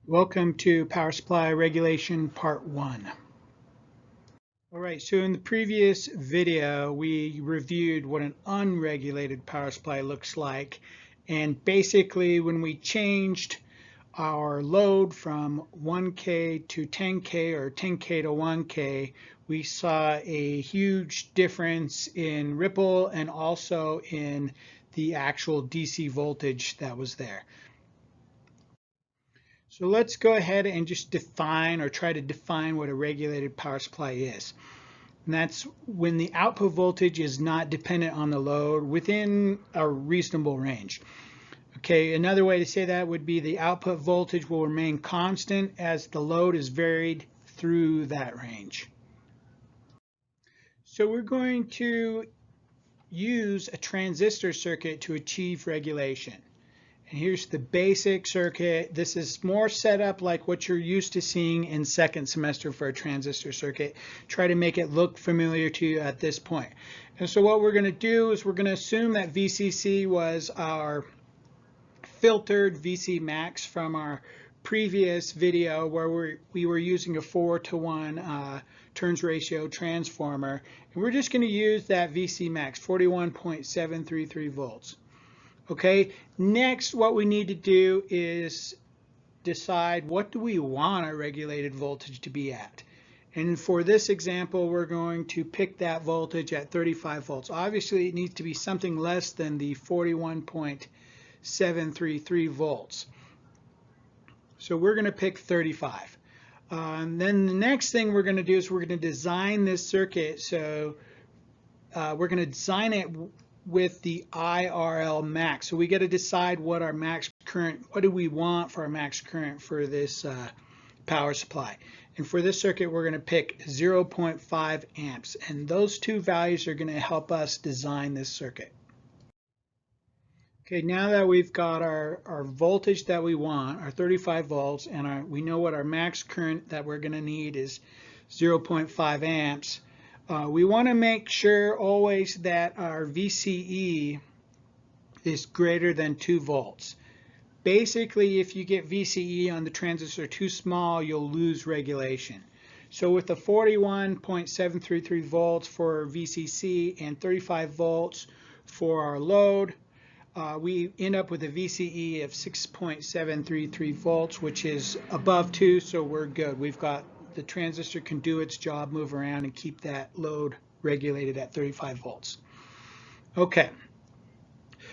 Welcome to Power Supply Regulation Part 1. All right, so in the previous video, we reviewed what an unregulated power supply looks like. And basically, when we changed our load from 1K to 10K or 10K to 1K, we saw a huge difference in ripple and also in the actual DC voltage that was there. So let's go ahead and just define or try to define what a regulated power supply is. And that's when the output voltage is not dependent on the load within a reasonable range. Okay, another way to say that would be the output voltage will remain constant as the load is varied through that range. So we're going to use a transistor circuit to achieve regulation. And here's the basic circuit. This is more set up like what you're used to seeing in second semester for a transistor circuit. Try to make it look familiar to you at this point. And so what we're going to do is we're going to assume that VCC was our filtered VC max from our previous video where we were using a 4-to-1 turns ratio transformer. And we're just going to use that VC max, 41.733 volts. Okay, next what we need to do is decide what do we want our regulated voltage to be at. And for this example, we're going to pick that voltage at 35 volts. Obviously, it needs to be something less than the 41.733 volts. So we're going to pick 35. And then the next thing we're going to do is we're going to design this circuit. So we're going to design it with the IRL max. So we got to decide what our max current, what do we want for our max current for this power supply. And for this circuit, we're going to pick 0.5 amps. And those two values are going to help us design this circuit. Okay, now that we've got our voltage that we want, our 35 volts, and we know what our max current that we're going to need is 0.5 amps, we want to make sure always that our VCE is greater than 2 volts. Basically, if you get VCE on the transistor too small, you'll lose regulation. So with the 41.733 volts for VCC and 35 volts for our load, we end up with a VCE of 6.733 volts, which is above 2, so we're good. We've got the transistor can do its job, move around, and keep that load regulated at 35 volts. Okay,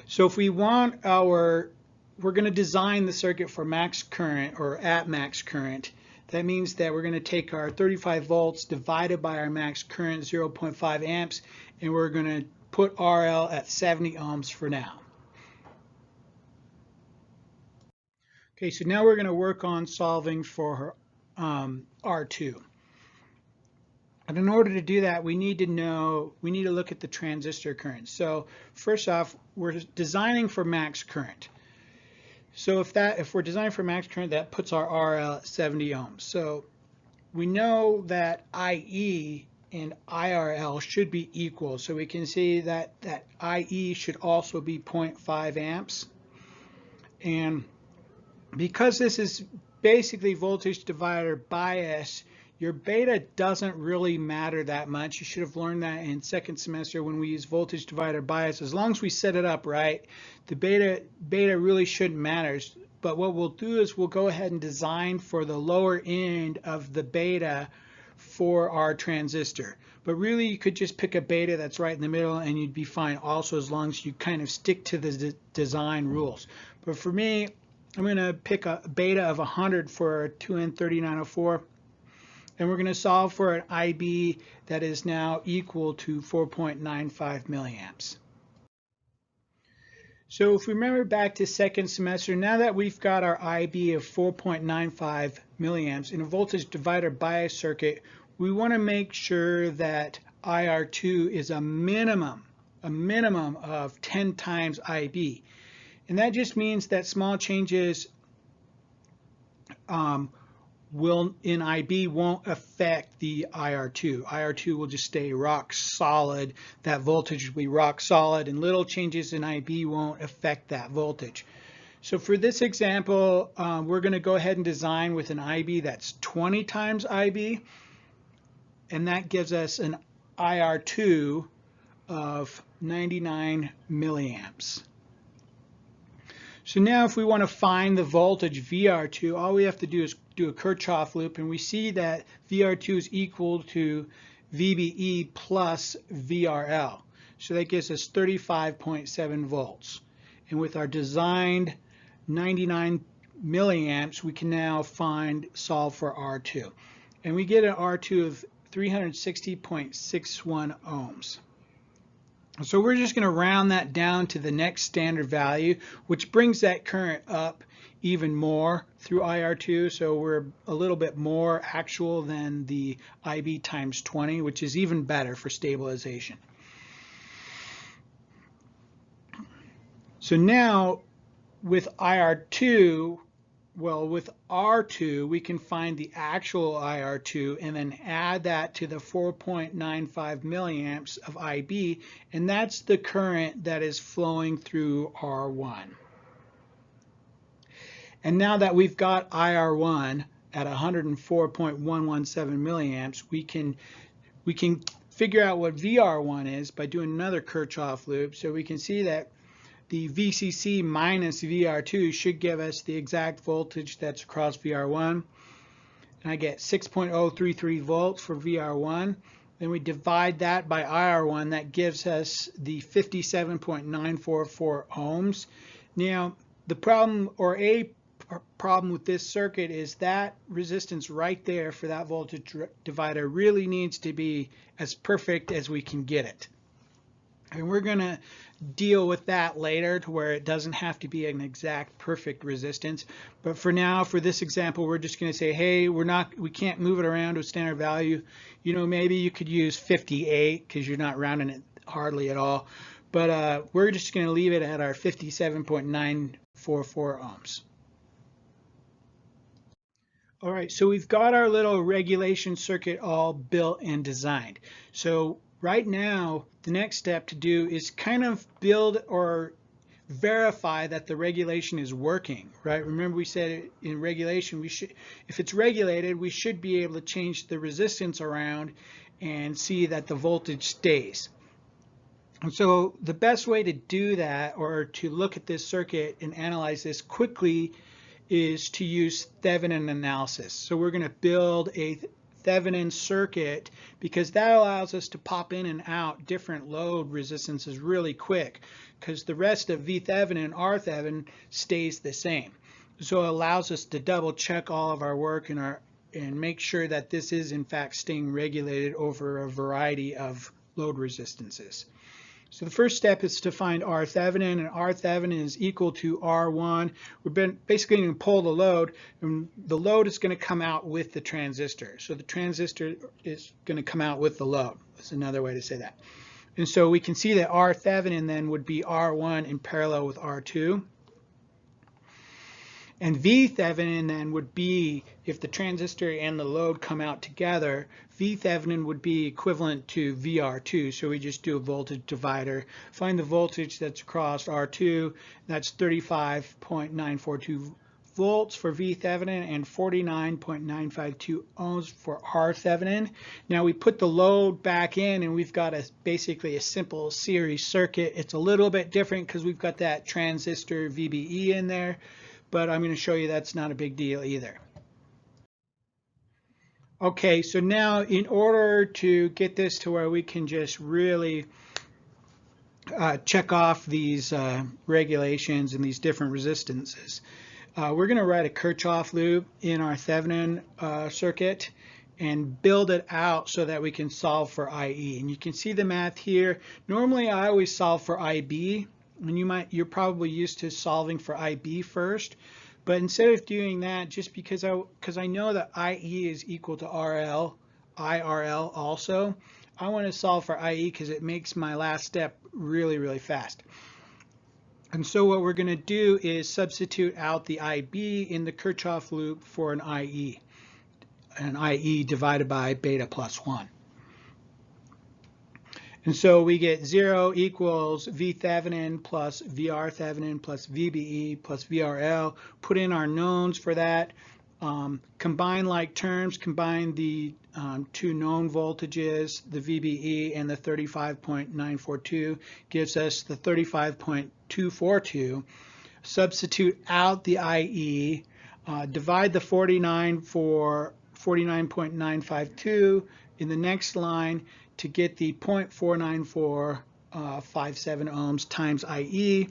so if we want we're going to design the circuit for max current or at max current. That means that we're going to take our 35 volts divided by our max current, 0.5 amps, and we're going to put RL at 70 ohms for now. Okay, so now we're going to work on solving for R2. And in order to do that, we need to look at the transistor current. So first off, we're designing for max current. So if we're designing for max current, that puts our RL at 70 ohms. So we know that IE and IRL should be equal. So we can see that IE should also be 0.5 amps. And because this is basically voltage divider bias, your beta doesn't really matter that much. You should have learned that in second semester when we use voltage divider bias. As long as we set it up right, the beta really shouldn't matter. But what we'll do is we'll go ahead and design for the lower end of the beta for our transistor. But really, you could just pick a beta that's right in the middle and you'd be fine also, as long as you kind of stick to the design rules. But for me, I'm going to pick a beta of 100 for 2N3904, and we're going to solve for an IB that is now equal to 4.95 milliamps. So if we remember back to second semester, now that we've got our IB of 4.95 milliamps in a voltage divider bias circuit, we want to make sure that IR2 is a minimum of 10 times IB. And that just means that small changes in IB won't affect the IR2. IR2 will just stay rock solid. That voltage will be rock solid, and little changes in IB won't affect that voltage. So for this example, we're going to go ahead and design with an IB that's 20 times IB, and that gives us an IR2 of 99 milliamps. So now if we want to find the voltage VR2, all we have to do is do a Kirchhoff loop, and we see that VR2 is equal to VBE plus VRL. So that gives us 35.7 volts. And with our designed 99 milliamps, we can now solve for R2. And we get an R2 of 360.61 ohms. So we're just going to round that down to the next standard value, which brings that current up even more through IR2. So we're a little bit more actual than the IB times 20, which is even better for stabilization. So now with IR2, with R2, we can find the actual IR2 and then add that to the 4.95 milliamps of IB, and that's the current that is flowing through R1. And now that we've got IR1 at 104.117 milliamps, we can figure out what VR1 is by doing another Kirchhoff loop. So we can see that the VCC minus VR2 should give us the exact voltage that's across VR1. And I get 6.033 volts for VR1. Then we divide that by IR1. That gives us the 57.944 ohms. Now, the problem, or a problem with this circuit, is that resistance right there for that voltage divider really needs to be as perfect as we can get it. And we're going to deal with that later to where it doesn't have to be an exact perfect resistance. But for now, for this example, we're just going to say, hey, we can't move it around to a standard value. You know, maybe you could use 58 because you're not rounding it hardly at all. But we're just going to leave it at our 57.944 ohms. All right, so we've got our little regulation circuit all built and designed. So right now, the next step to do is kind of build or verify that the regulation is working, right? Remember we said in regulation, if it's regulated, we should be able to change the resistance around and see that the voltage stays. And so the best way to do that, or to look at this circuit and analyze this quickly, is to use Thevenin analysis. So we're going to build a Thevenin circuit because that allows us to pop in and out different load resistances really quick, because the rest of VThevenin and RThevenin stays the same. So it allows us to double check all of our work and make sure that this is in fact staying regulated over a variety of load resistances. So the first step is to find RThevenin, and RThevenin is equal to R1. We're basically going to pull the load, and the load is going to come out with the transistor. So the transistor is going to come out with the load. That's another way to say that. And so we can see that RThevenin then would be R1 in parallel with R2. And VThevenin then would be, if the transistor and the load come out together, VThevenin would be equivalent to VR2. So we just do a voltage divider, find the voltage that's across R2. That's 35.942 volts for VThevenin and 49.952 ohms for RThevenin. Now we put the load back in, and we've got basically a simple series circuit. It's a little bit different because we've got that transistor VBE in there, but I'm going to show you that's not a big deal either. Okay, so now in order to get this to where we can just really check off these regulations and these different resistances, we're going to write a Kirchhoff loop in our Thevenin circuit and build it out so that we can solve for IE. And you can see the math here. Normally I always solve for IB, and you're probably used to solving for IB first. But instead of doing that, just because I know that IE is equal to IRL also, I want to solve for IE because it makes my last step really, really fast. And so what we're going to do is substitute out the IB in the Kirchhoff loop for an IE divided by beta plus 1. And so we get 0 equals V Thevenin plus VR Thevenin plus VBE plus VRL. Put in our knowns for that. Combine like terms, combine the two known voltages, the VBE and the 35.942, gives us the 35.242. Substitute out the IE, divide the 49 for 49.952 in the next line to get the 0.49457 ohms times IE,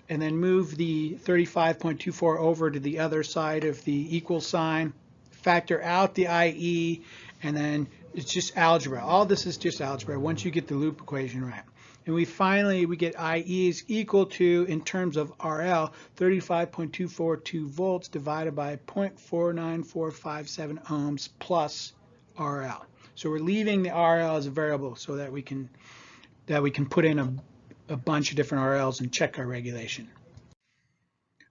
and then move the 35.24 over to the other side of the equal sign, factor out the IE, and then it's just algebra. All this is just algebra once you get the loop equation right. And we get IE is equal to, in terms of RL, 35.242 volts divided by 0.49457 ohms plus RL. So we're leaving the RL as a variable so that we can put in a bunch of different RLs and check our regulation.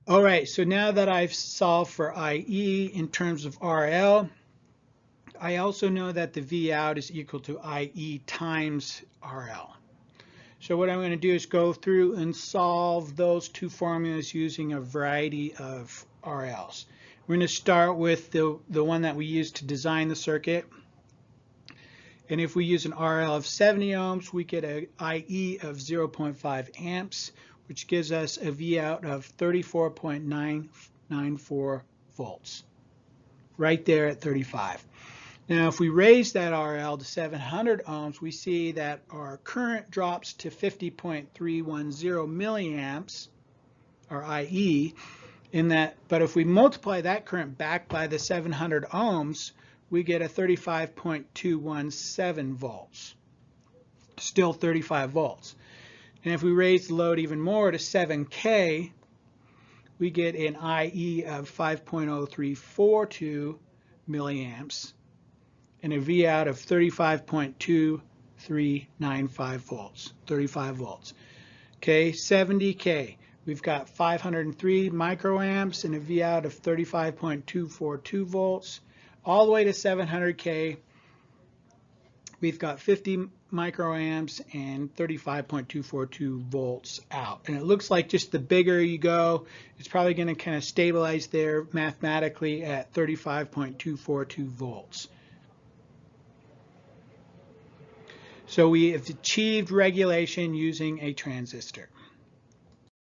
All right, so now that I've solved for IE in terms of RL, I also know that the V out is equal to IE times RL. So what I'm going to do is go through and solve those two formulas using a variety of RLs. We're going to start with the one that we used to design the circuit. And if we use an RL of 70 ohms, we get an IE of 0.5 amps, which gives us a V out of 34.994 volts, right there at 35. Now, if we raise that RL to 700 ohms, we see that our current drops to 50.310 milliamps, our IE, but if we multiply that current back by the 700 ohms, we get a 35.217 volts, still 35 volts. And if we raise the load even more to 7K, we get an IE of 5.0342 milliamps and a V out of 35.2395 volts, 35 volts. Okay, 70K, we've got 503 microamps and a V out of 35.242 volts. All the way to 700K, we've got 50 microamps and 35.242 volts out. And it looks like just the bigger you go, it's probably going to kind of stabilize there mathematically at 35.242 volts. So we have achieved regulation using a transistor.